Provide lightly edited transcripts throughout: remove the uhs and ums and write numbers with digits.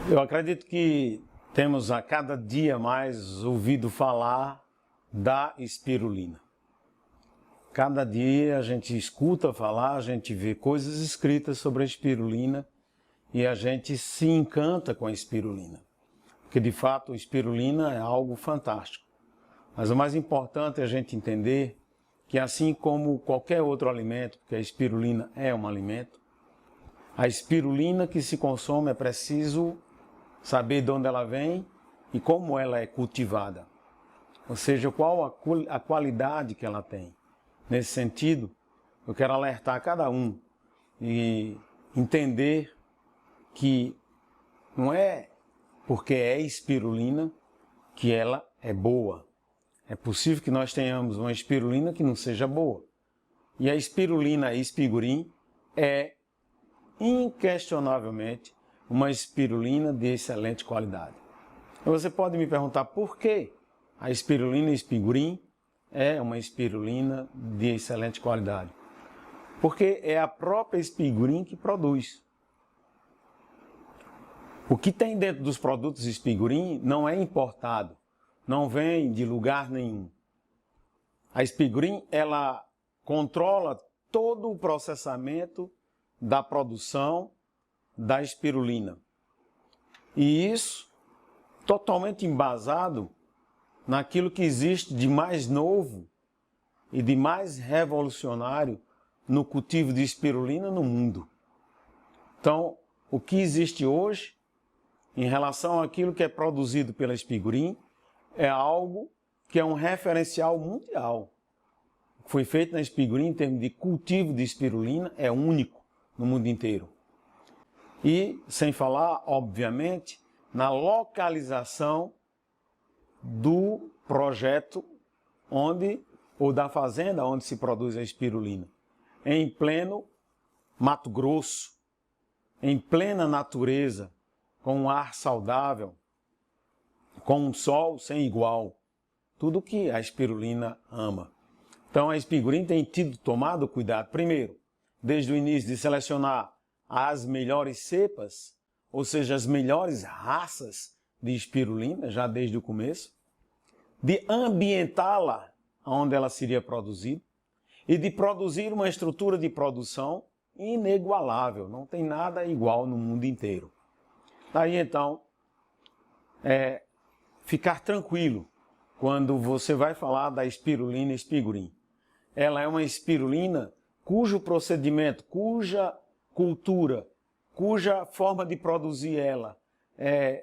Eu acredito que temos a cada dia mais ouvido falar da espirulina. Cada dia a gente escuta falar, a gente vê coisas escritas sobre a espirulina e a gente se encanta com a espirulina. Porque de fato a espirulina é algo fantástico. Mas o mais importante é a gente entender que assim como qualquer outro alimento, porque a espirulina é um alimento, a espirulina que se consome é preciso saber de onde ela vem e como ela é cultivada. Ou seja, qual a qualidade que ela tem. Nesse sentido, eu quero alertar cada um e entender que não é porque é espirulina que ela é boa. É possível que nós tenhamos uma espirulina que não seja boa. E a espirulina Espigurim é inquestionavelmente uma espirulina de excelente qualidade. E você pode me perguntar por que a espirulina Espigurim é uma espirulina de excelente qualidade. Porque é a própria Espigurim que produz. O que tem dentro dos produtos Espigurim não é importado, não vem de lugar nenhum. A Espigurim, ela controla todo o processamento da produção da espirulina. E isso totalmente embasado naquilo que existe de mais novo e de mais revolucionário no cultivo de espirulina no mundo. Então, o que existe hoje em relação àquilo que é produzido pela Espigurim é algo que é um referencial mundial. O que foi feito na Espigurim em termos de cultivo de espirulina é único no mundo inteiro. E, sem falar, obviamente, na localização do projeto ou da fazenda onde se produz a espirulina. Em pleno Mato Grosso, em plena natureza, com um ar saudável, com um sol sem igual. Tudo que a espirulina ama. Então a Espigurim tem tomado cuidado, primeiro, desde o início de selecionar as melhores cepas, ou seja, as melhores raças de espirulina, já desde o começo, de ambientá-la onde ela seria produzida e de produzir uma estrutura de produção inigualável, não tem nada igual no mundo inteiro. Daí então, ficar tranquilo quando você vai falar da espirulina Espigurim. Ela é uma espirulina cujo procedimento, cuja cultura, cuja forma de produzir ela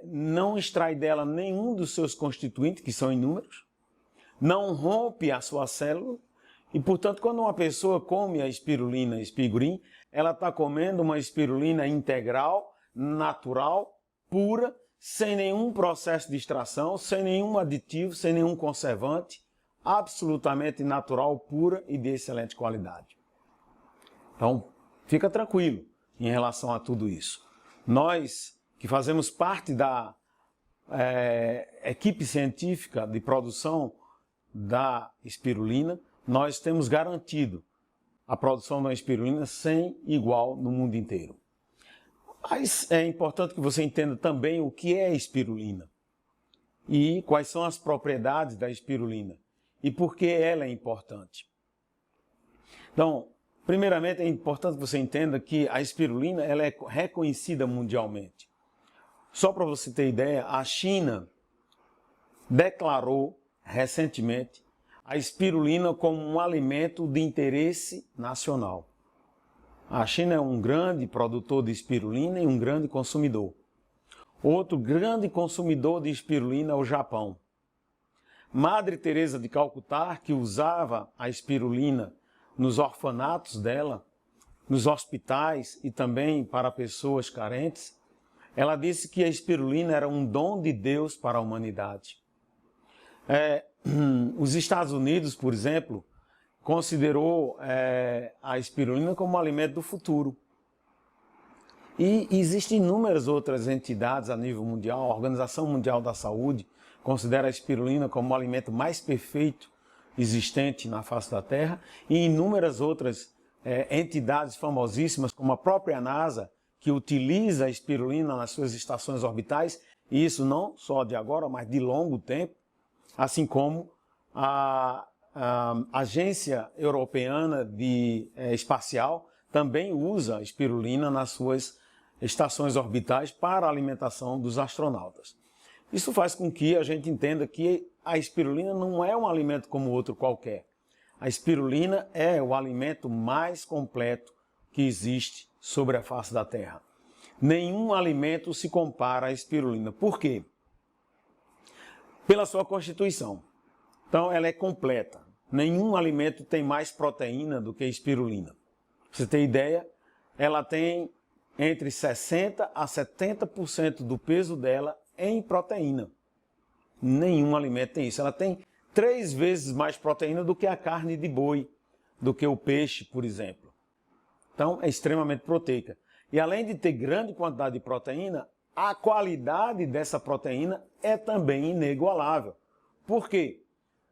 não extrai dela nenhum dos seus constituintes, que são inúmeros, não rompe a sua célula, e portanto quando uma pessoa come a espirulina Espigurim, ela está comendo uma espirulina integral, natural, pura, sem nenhum processo de extração, sem nenhum aditivo, sem nenhum conservante, absolutamente natural, pura e de excelente qualidade. Então, fica tranquilo em relação a tudo isso. Nós, que fazemos parte da equipe científica de produção da espirulina, nós temos garantido a produção da espirulina sem igual no mundo inteiro. Mas é importante que você entenda também o que é a espirulina e quais são as propriedades da espirulina e por que ela é importante. Então, primeiramente é importante que você entenda que a espirulina ela é reconhecida mundialmente. Só para você ter ideia, a China declarou recentemente a espirulina como um alimento de interesse nacional. A China é um grande produtor de espirulina e um grande consumidor. Outro grande consumidor de espirulina é o Japão. Madre Teresa de Calcutá, que usava a espirulina nos orfanatos dela, nos hospitais e também para pessoas carentes, ela disse que a espirulina era um dom de Deus para a humanidade. Os Estados Unidos, por exemplo, considerou a espirulina como um alimento do futuro. E existem inúmeras outras entidades a nível mundial, a Organização Mundial da Saúde considera a espirulina como o alimento mais perfeito existente na face da Terra, e inúmeras outras entidades famosíssimas, como a própria NASA, que utiliza a espirulina nas suas estações orbitais, e isso não só de agora, mas de longo tempo, assim como a Agência Europeana Espacial também usa a espirulina nas suas estações orbitais para a alimentação dos astronautas. Isso faz com que a gente entenda que a espirulina não é um alimento como outro qualquer. A espirulina é o alimento mais completo que existe sobre a face da Terra. Nenhum alimento se compara à espirulina. Por quê? Pela sua constituição. Então, ela é completa. Nenhum alimento tem mais proteína do que a espirulina. Pra você ter ideia, ela tem entre 60% a 70% do peso dela em proteína. Nenhum alimento tem isso. Ela tem 3 vezes mais proteína do que a carne de boi, do que o peixe, por exemplo. Então, é extremamente proteica. E além de ter grande quantidade de proteína, a qualidade dessa proteína é também inigualável. Por quê?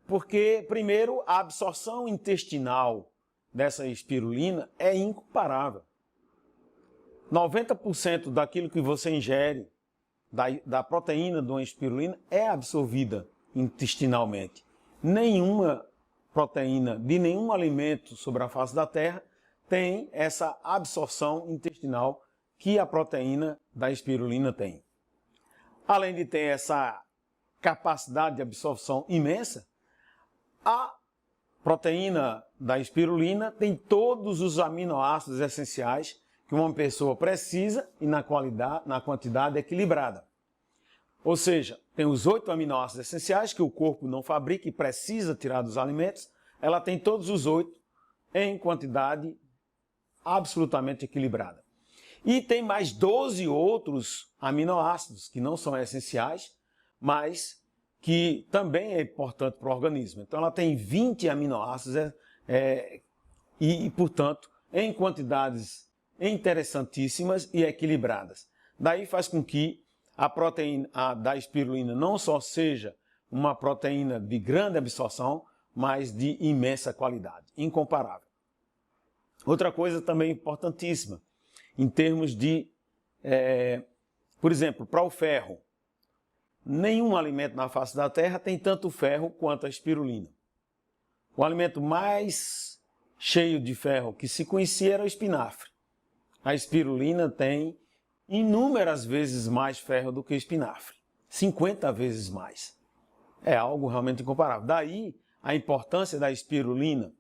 Porque, primeiro, a absorção intestinal dessa espirulina é incomparável. 90% daquilo que você ingere, da proteína de uma espirulina, é absorvida intestinalmente. Nenhuma proteína de nenhum alimento sobre a face da Terra tem essa absorção intestinal que a proteína da espirulina tem. Além de ter essa capacidade de absorção imensa, a proteína da espirulina tem todos os aminoácidos essenciais que uma pessoa precisa e na quantidade equilibrada. Ou seja, tem os 8 aminoácidos essenciais que o corpo não fabrica e precisa tirar dos alimentos. Ela tem todos os 8 em quantidade absolutamente equilibrada. E tem mais 12 outros aminoácidos que não são essenciais, mas que também é importante para o organismo. Então ela tem 20 aminoácidos e, portanto, em quantidades interessantíssimas e equilibradas. Daí faz com que a proteína da espirulina não só seja uma proteína de grande absorção, mas de imensa qualidade, incomparável. Outra coisa também importantíssima, em termos de, por exemplo, para o ferro. Nenhum alimento na face da Terra tem tanto ferro quanto a espirulina. O alimento mais cheio de ferro que se conhecia era o espinafre. A espirulina tem inúmeras vezes mais ferro do que o espinafre. 50 vezes mais. É algo realmente incomparável. Daí a importância da espirulina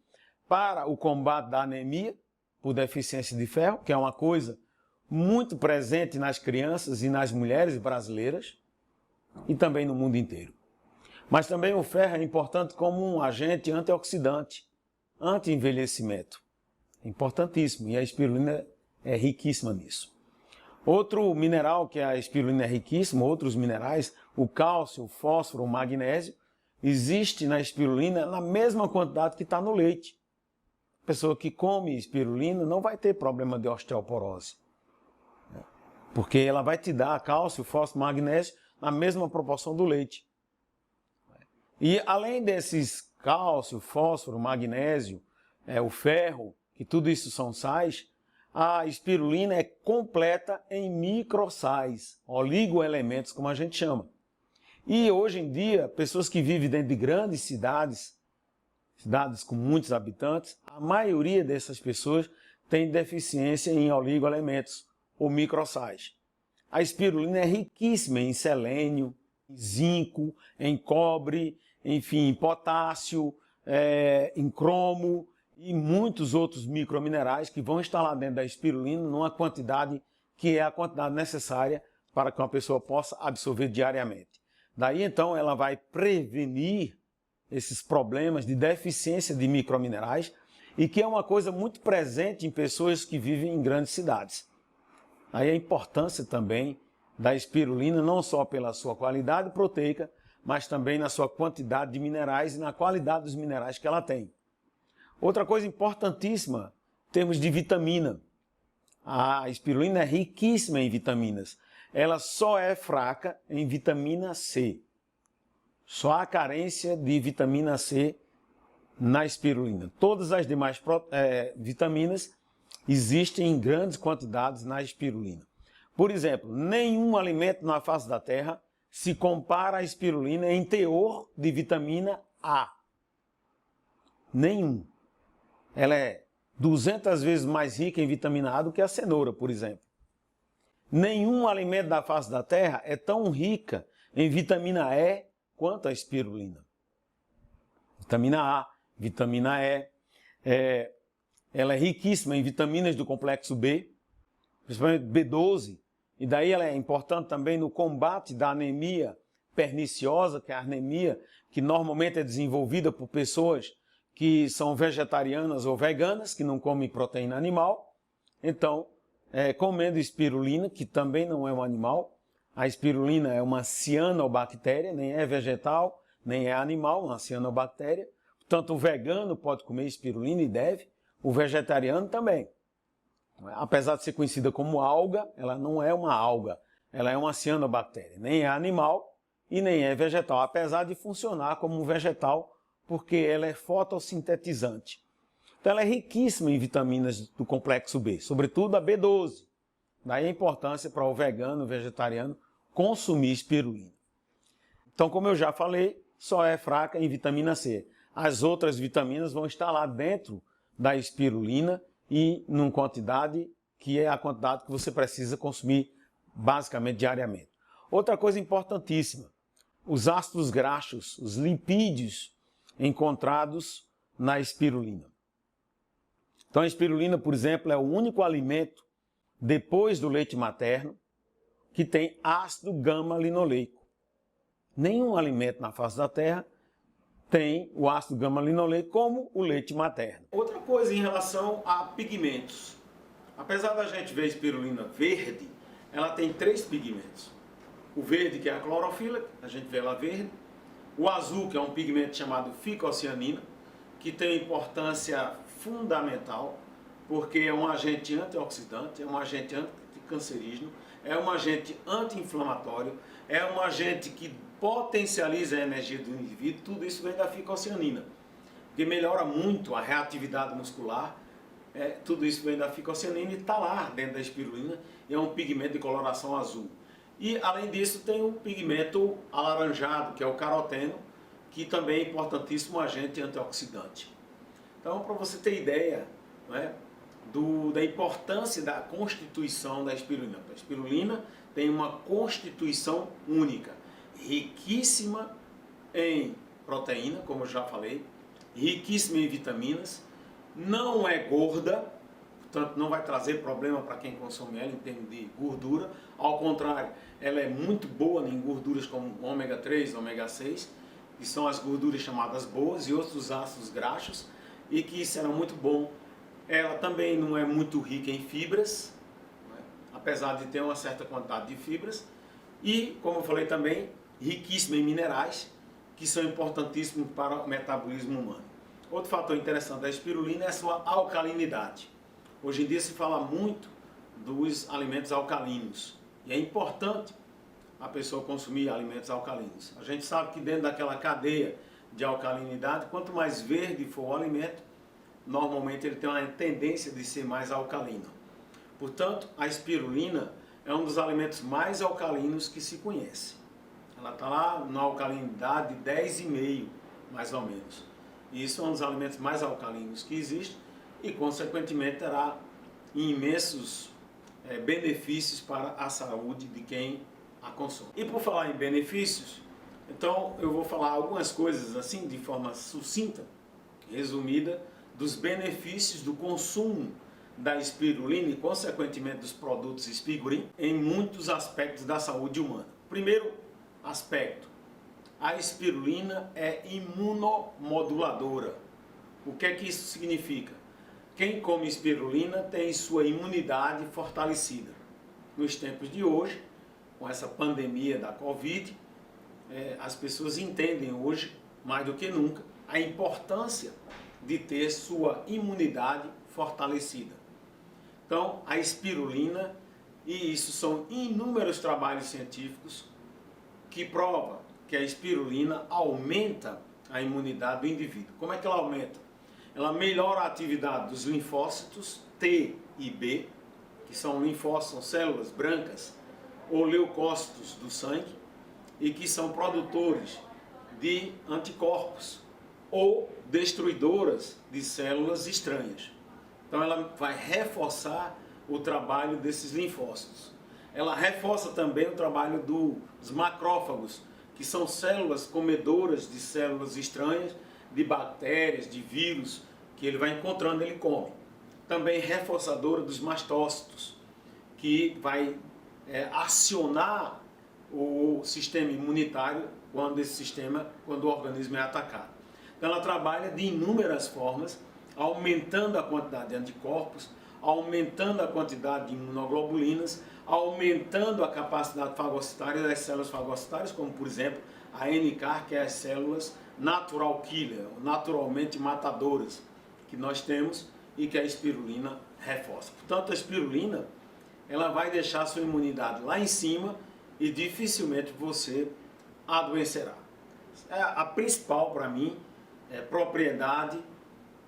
para o combate da anemia por deficiência de ferro, que é uma coisa muito presente nas crianças e nas mulheres brasileiras e também no mundo inteiro. Mas também o ferro é importante como um agente antioxidante, anti-envelhecimento. É importantíssimo e a espirulina é riquíssima nisso. Outro mineral que a espirulina é riquíssima, outros minerais, o cálcio, o fósforo, o magnésio, existe na espirulina na mesma quantidade que está no leite. A pessoa que come espirulina não vai ter problema de osteoporose, porque ela vai te dar cálcio, fósforo, magnésio na mesma proporção do leite. E além desses cálcio, fósforo, magnésio, o ferro, que tudo isso são sais, a espirulina é completa em microsais, oligoelementos, como a gente chama. E hoje em dia, pessoas que vivem dentro de grandes cidades com muitos habitantes, a maioria dessas pessoas tem deficiência em oligoelementos ou microsais. A espirulina é riquíssima em selênio, em zinco, em cobre, enfim, em potássio, em cromo e muitos outros microminerais que vão estar lá dentro da espirulina numa quantidade que é a quantidade necessária para que uma pessoa possa absorver diariamente. Daí então ela vai prevenir esses problemas de deficiência de microminerais e que é uma coisa muito presente em pessoas que vivem em grandes cidades. Aí a importância também da espirulina, não só pela sua qualidade proteica, mas também na sua quantidade de minerais e na qualidade dos minerais que ela tem. Outra coisa importantíssima, em termos de vitamina. A espirulina é riquíssima em vitaminas. Ela só é fraca em vitamina C. Só há carência de vitamina C na espirulina. Todas as demais vitaminas existem em grandes quantidades na espirulina. Por exemplo, nenhum alimento na face da Terra se compara à espirulina em teor de vitamina A. Nenhum. Ela é 200 vezes mais rica em vitamina A do que a cenoura, por exemplo. Nenhum alimento da face da Terra é tão rica em vitamina E quanto a espirulina. Vitamina A, vitamina E, ela é riquíssima em vitaminas do complexo B, principalmente B12, e daí ela é importante também no combate da anemia perniciosa, que é a anemia que normalmente é desenvolvida por pessoas que são vegetarianas ou veganas, que não comem proteína animal. Então, comendo espirulina, que também não é um animal, a espirulina é uma cianobactéria, nem é vegetal, nem é animal, uma cianobactéria. Portanto, o vegano pode comer espirulina e deve, o vegetariano também. Apesar de ser conhecida como alga, ela não é uma alga, ela é uma cianobactéria. Nem é animal e nem é vegetal, apesar de funcionar como um vegetal, porque ela é fotossintetizante. Então ela é riquíssima em vitaminas do complexo B, sobretudo a B12. Daí a importância para o vegano, o vegetariano, consumir espirulina. Então, como eu já falei, só é fraca em vitamina C. As outras vitaminas vão estar lá dentro da espirulina e numa quantidade que é a quantidade que você precisa consumir basicamente diariamente. Outra coisa importantíssima, os ácidos graxos, os lipídios encontrados na espirulina. Então a espirulina, por exemplo, é o único alimento depois do leite materno que tem ácido gama-linoleico. Nenhum alimento na face da Terra tem o ácido gama-linoleico como o leite materno. Outra coisa em relação a pigmentos. Apesar da gente ver a espirulina verde, ela tem 3 pigmentos. O verde, que é a clorofila, a gente vê ela verde. O azul, que é um pigmento chamado ficocianina, que tem importância fundamental, porque é um agente antioxidante, é um agente anticancerígeno, é um agente anti-inflamatório, é um agente que potencializa a energia do indivíduo. Tudo isso vem da ficocianina, que melhora muito a reatividade muscular. Tudo isso vem da ficocianina e está lá dentro da espirulina, e é um pigmento de coloração azul. E além disso tem o pigmento alaranjado, que é o caroteno, que também é importantíssimo agente antioxidante. Então, para você ter ideia, né, da importância da constituição da espirulina. A espirulina tem uma constituição única, riquíssima em proteína, como eu já falei, riquíssima em vitaminas, não é gorda, portanto não vai trazer problema para quem consome ela em termos de gordura. Ao contrário, ela é muito boa em gorduras como ômega 3, ômega 6, que são as gorduras chamadas boas, e outros ácidos graxos, e que serão muito bom. Ela também não é muito rica em fibras, né, apesar de ter uma certa quantidade de fibras, e, como eu falei também, riquíssima em minerais, que são importantíssimos para o metabolismo humano. Outro fator interessante da espirulina é a sua alcalinidade. Hoje em dia se fala muito dos alimentos alcalinos, e é importante a pessoa consumir alimentos alcalinos. A gente sabe que dentro daquela cadeia de alcalinidade, quanto mais verde for o alimento, normalmente ele tem uma tendência de ser mais alcalino. Portanto, a espirulina é um dos alimentos mais alcalinos que se conhece. Ela está lá na alcalinidade de 10,5, mais ou menos. E isso é um dos alimentos mais alcalinos que existe e, consequentemente, terá imensos benefícios para a saúde de quem a consome. E por falar em benefícios, então eu vou falar algumas coisas assim de forma sucinta, resumida, dos benefícios do consumo da espirulina e, consequentemente, dos produtos Espigurim em muitos aspectos da saúde humana. Primeiro aspecto, a espirulina é imunomoduladora. O que é que isso significa? Quem come espirulina tem sua imunidade fortalecida. Nos tempos de hoje, com essa pandemia da Covid, as pessoas entendem hoje, mais do que nunca, a importância de ter sua imunidade fortalecida. Então, a espirulina, e isso são inúmeros trabalhos científicos que provam que a espirulina aumenta a imunidade do indivíduo. Como é que ela aumenta? Ela melhora a atividade dos linfócitos T e B, que são linfócitos, são células brancas ou leucócitos do sangue, e que são produtores de anticorpos ou destruidoras de células estranhas. Então ela vai reforçar o trabalho desses linfócitos. Ela reforça também o trabalho dos macrófagos, que são células comedoras de células estranhas, de bactérias, de vírus, que ele vai encontrando, ele come. Também reforçadora dos mastócitos, que vai acionar o sistema imunitário quando o organismo é atacado. Então ela trabalha de inúmeras formas, aumentando a quantidade de anticorpos, aumentando a quantidade de imunoglobulinas, aumentando a capacidade fagocitária das células fagocitárias, como por exemplo a NK, que é as células natural killer, naturalmente matadoras, que nós temos e que a espirulina reforça. Portanto, a espirulina ela vai deixar a sua imunidade lá em cima e dificilmente você adoecerá. A principal, para mim, propriedade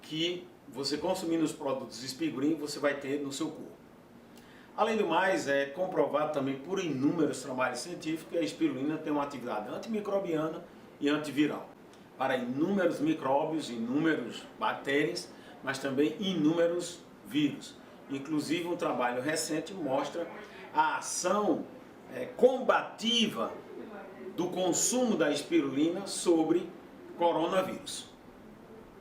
que você consumindo os produtos Spigorin, você vai ter no seu corpo. Além do mais, é comprovado também por inúmeros trabalhos científicos que a espirulina tem uma atividade antimicrobiana e antiviral para inúmeros micróbios, inúmeras bactérias, mas também inúmeros vírus. Inclusive, um trabalho recente mostra a ação combativa do consumo da espirulina sobre coronavírus.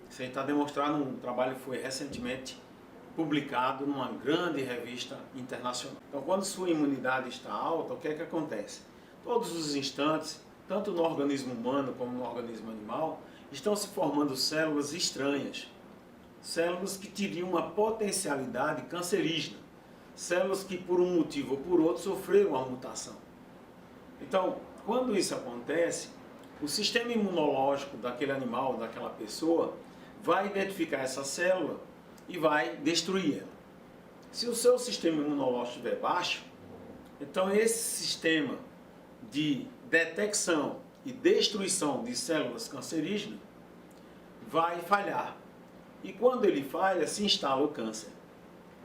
Isso aí está demonstrado num trabalho que foi recentemente publicado numa grande revista internacional. Então, quando sua imunidade está alta, o que é que acontece? Todos os instantes, tanto no organismo humano como no organismo animal, estão se formando células estranhas. Células que teriam uma potencialidade cancerígena. Células que, por um motivo ou por outro, sofreram uma mutação. Então, quando isso acontece, o sistema imunológico daquele animal, daquela pessoa, vai identificar essa célula e vai destruir ela. Se o seu sistema imunológico estiver baixo, então esse sistema de detecção e destruição de células cancerígenas vai falhar. E quando ele falha, se instala o câncer.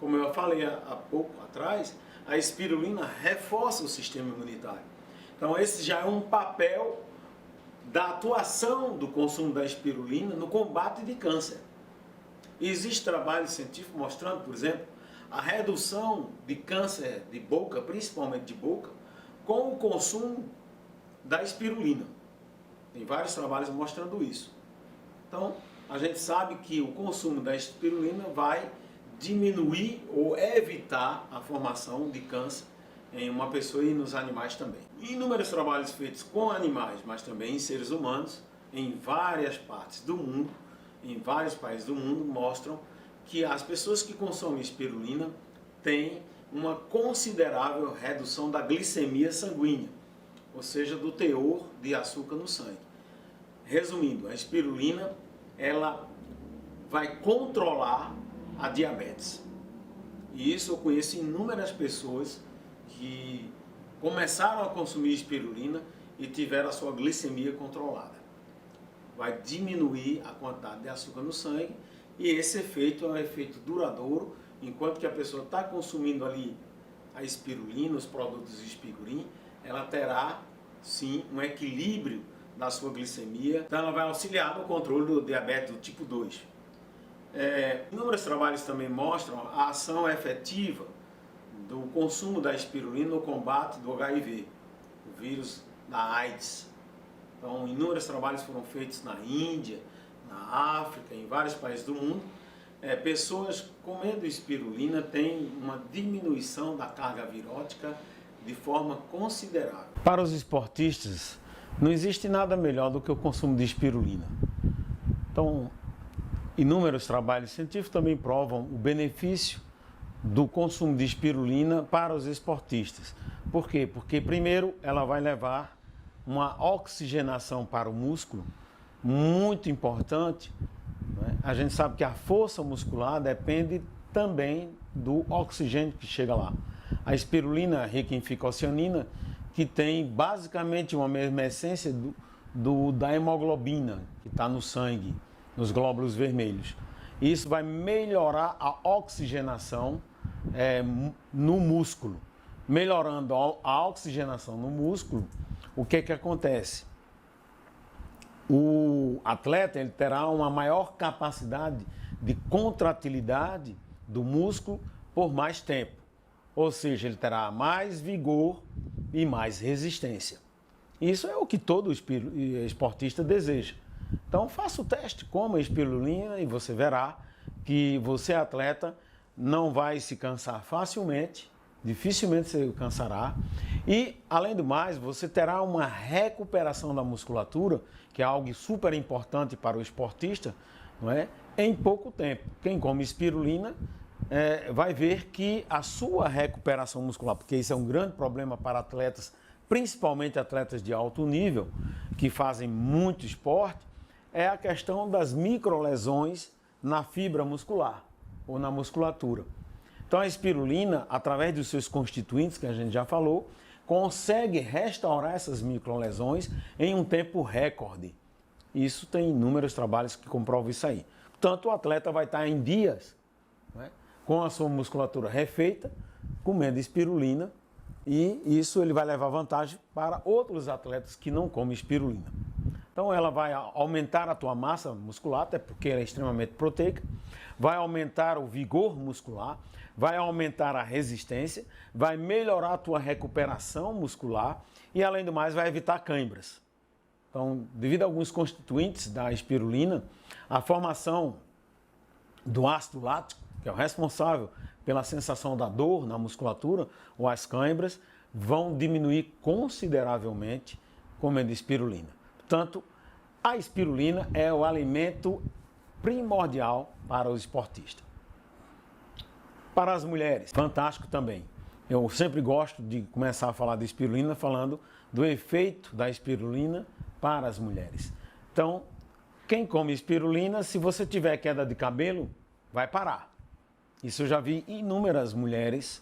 Como eu falei há pouco atrás, a espirulina reforça o sistema imunitário. Então esse já é um papel da atuação do consumo da espirulina no combate de câncer. Existe trabalho científico mostrando, por exemplo, a redução de câncer de boca, principalmente de boca, com o consumo da espirulina. Tem vários trabalhos mostrando isso. Então, a gente sabe que o consumo da espirulina vai diminuir ou evitar a formação de câncer em uma pessoa e nos animais também. Inúmeros trabalhos feitos com animais, mas também em seres humanos, em várias partes do mundo, em vários países do mundo, mostram que as pessoas que consomem espirulina têm uma considerável redução da glicemia sanguínea, ou seja, do teor de açúcar no sangue. Resumindo, a espirulina ela vai controlar a diabetes. E isso eu conheço inúmeras pessoas que começaram a consumir espirulina e tiveram a sua glicemia controlada. Vai diminuir a quantidade de açúcar no sangue e esse efeito é um efeito duradouro, enquanto que a pessoa está consumindo ali a espirulina, os produtos Spigorin, ela terá sim um equilíbrio da sua glicemia, então ela vai auxiliar no controle do diabetes do tipo 2. Inúmeros trabalhos também mostram a ação efetiva do consumo da espirulina no combate do HIV, o vírus da AIDS. Então, inúmeros trabalhos foram feitos na Índia, na África, em vários países do mundo. Pessoas comendo espirulina têm uma diminuição da carga virótica de forma considerável. Para os esportistas, não existe nada melhor do que o consumo de espirulina. Então, inúmeros trabalhos científicos também provam o benefício do consumo de espirulina para os esportistas. Por quê? Porque, primeiro, ela vai levar uma oxigenação para o músculo muito importante. Né? A gente sabe que a força muscular depende também do oxigênio que chega lá. A espirulina rica em ficocianina, que tem basicamente uma mesma essência da hemoglobina, que está no sangue, nos glóbulos vermelhos. Isso vai melhorar a oxigenação no músculo. Melhorando a oxigenação no músculo, o que acontece? O atleta ele terá uma maior capacidade de contratilidade do músculo por mais tempo. Ou seja, ele terá mais vigor e mais resistência. Isso é o que todo esportista deseja. Então faça o teste, coma a espirulina e você verá que você, atleta, não vai se cansar facilmente, dificilmente se cansará. E, além do mais, você terá uma recuperação da musculatura, que é algo super importante para o esportista, não é? Em pouco tempo. Quem come espirulina vai ver que a sua recuperação muscular, porque isso é um grande problema para atletas, principalmente atletas de alto nível, que fazem muito esporte, é a questão das microlesões na fibra muscular ou na musculatura. Então a espirulina, através dos seus constituintes, que a gente já falou, consegue restaurar essas microlesões em um tempo recorde. Isso tem inúmeros trabalhos que comprovam isso aí. Portanto, o atleta vai estar em dias, né, com a sua musculatura refeita, comendo espirulina, e isso ele vai levar vantagem para outros atletas que não comem espirulina. Então ela vai aumentar a tua massa muscular, até porque ela é extremamente proteica, vai aumentar o vigor muscular, vai aumentar a resistência, vai melhorar a tua recuperação muscular e, além do mais, vai evitar cãibras. Então, devido a alguns constituintes da espirulina, a formação do ácido lático, que é o responsável pela sensação da dor na musculatura ou as cãibras, vão diminuir consideravelmente comendo espirulina. Portanto, a espirulina é o alimento primordial para o esportista. Para as mulheres, fantástico também. Eu sempre gosto de começar a falar de espirulina falando do efeito da espirulina para as mulheres. Então, quem come espirulina, se você tiver queda de cabelo, vai parar. Isso eu já vi inúmeras mulheres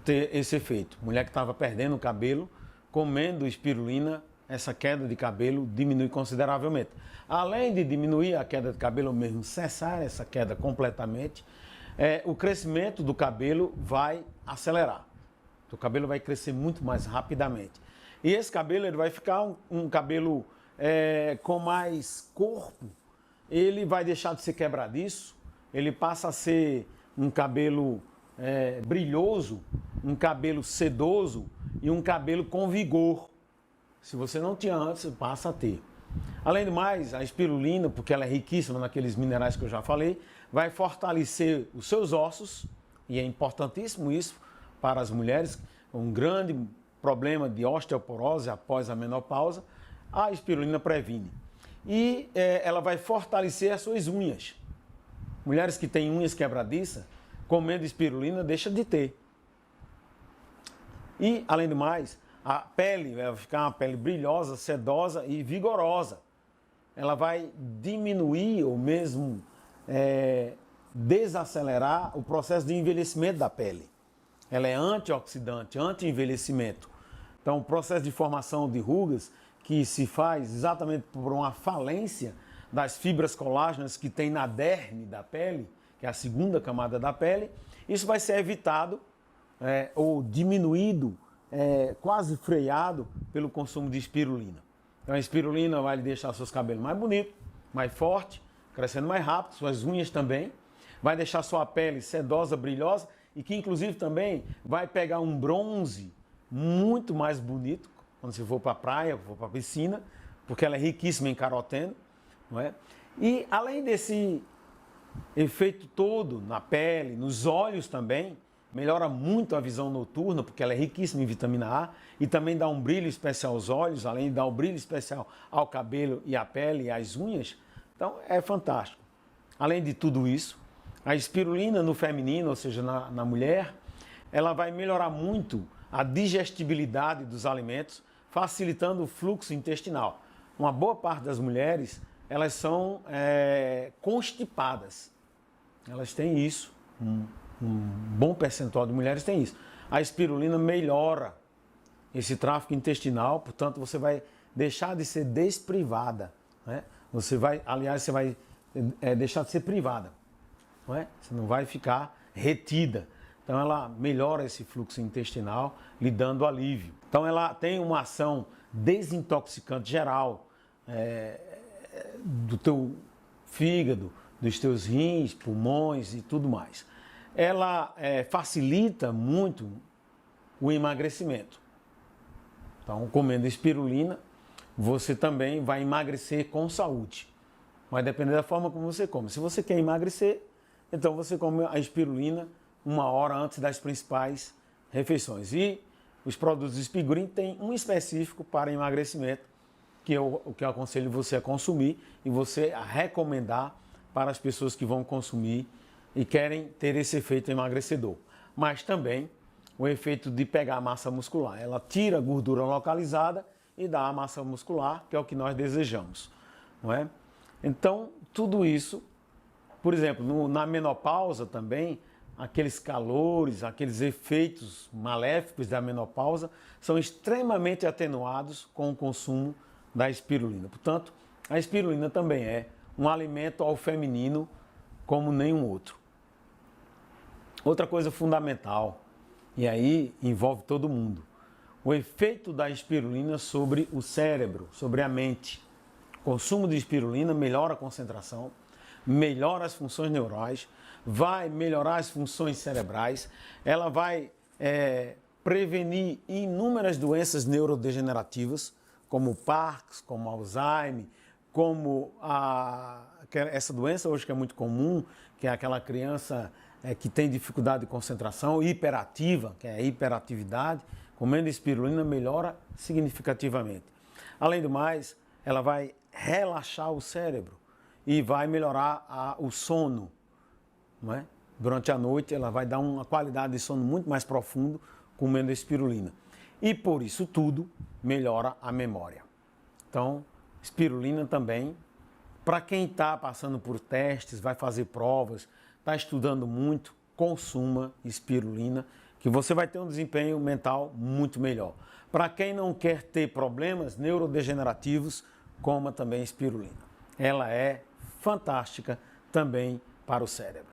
ter esse efeito. Mulher que estava perdendo o cabelo, comendo espirulina, essa queda de cabelo diminui consideravelmente. Além de diminuir a queda de cabelo, ou mesmo cessar essa queda completamente, o crescimento do cabelo vai acelerar. O cabelo vai crescer muito mais rapidamente. E esse cabelo ele vai ficar um cabelo com mais corpo, ele vai deixar de ser quebradiço, ele passa a ser um cabelo brilhoso, um cabelo sedoso e um cabelo com vigor. Se você não tinha antes, passa a ter. Além do mais, a espirulina, porque ela é riquíssima naqueles minerais que eu já falei, vai fortalecer os seus ossos, e é importantíssimo isso para as mulheres, um grande problema de osteoporose após a menopausa, a espirulina previne. E ela vai fortalecer as suas unhas. Mulheres que têm unhas quebradiças, comendo espirulina, deixa de ter. E, além do mais, a pele vai ficar uma pele brilhosa, sedosa e vigorosa. Ela vai diminuir ou mesmo desacelerar o processo de envelhecimento da pele. Ela é antioxidante, anti-envelhecimento. Então, o processo de formação de rugas, que se faz exatamente por uma falência das fibras colágenas que tem na derme da pele, que é a segunda camada da pele, isso vai ser evitado ou diminuído, quase freado pelo consumo de espirulina. Então a espirulina vai lhe deixar seus cabelos mais bonitos, mais fortes, crescendo mais rápido, suas unhas também, vai deixar sua pele sedosa, brilhosa e que inclusive também vai pegar um bronze muito mais bonito quando você for para a praia, for para a piscina, porque ela é riquíssima em caroteno, não é? E além desse efeito todo na pele, nos olhos também, melhora muito a visão noturna, porque ela é riquíssima em vitamina A e também dá um brilho especial aos olhos, além de dar um brilho especial ao cabelo e à pele e às unhas. Então é fantástico. Além de tudo isso, a espirulina no feminino, ou seja, na mulher, ela vai melhorar muito a digestibilidade dos alimentos, facilitando o fluxo intestinal. Uma boa parte das mulheres, elas são constipadas. Elas têm isso, um bom percentual de mulheres tem isso. A espirulina melhora esse tráfego intestinal, portanto você vai deixar de ser desprivada, né? Você vai deixar de ser privada. não é? Você não vai ficar retida. Então ela melhora esse fluxo intestinal, lhe dando alívio. Então ela tem uma ação desintoxicante geral do teu fígado, dos teus rins, pulmões e tudo mais. Ela facilita muito o emagrecimento. Então, comendo espirulina, você também vai emagrecer com saúde. Vai depender da forma como você come. Se você quer emagrecer, então você come a espirulina 1 hora antes das principais refeições. E os produtos Spigreen têm um específico para emagrecimento, que o que eu aconselho você a consumir e você a recomendar para as pessoas que vão consumir e querem ter esse efeito emagrecedor. Mas também o efeito de pegar a massa muscular. Ela tira a gordura localizada e dá a massa muscular, que é o que nós desejamos, não é? Então, tudo isso, por exemplo, na menopausa também, aqueles calores, aqueles efeitos maléficos da menopausa são extremamente atenuados com o consumo da espirulina. Portanto, a espirulina também é um alimento ao feminino como nenhum outro. Outra coisa fundamental, e aí envolve todo mundo, o efeito da espirulina sobre o cérebro, sobre a mente. O consumo de espirulina melhora a concentração, melhora as funções neurais, vai melhorar as funções cerebrais, ela vai prevenir inúmeras doenças neurodegenerativas, como Parkinson, como Alzheimer, como essa doença hoje que é muito comum, que é aquela criança que tem dificuldade de concentração, hiperativa, que é a hiperatividade, comendo espirulina melhora significativamente. Além do mais, ela vai relaxar o cérebro e vai melhorar o sono, não é? Durante a noite ela vai dar uma qualidade de sono muito mais profundo comendo espirulina. E por isso tudo melhora a memória. Então, espirulina também, para quem está passando por testes, vai fazer provas, está estudando muito, consuma espirulina, que você vai ter um desempenho mental muito melhor. Para quem não quer ter problemas neurodegenerativos, coma também espirulina. Ela é fantástica também para o cérebro.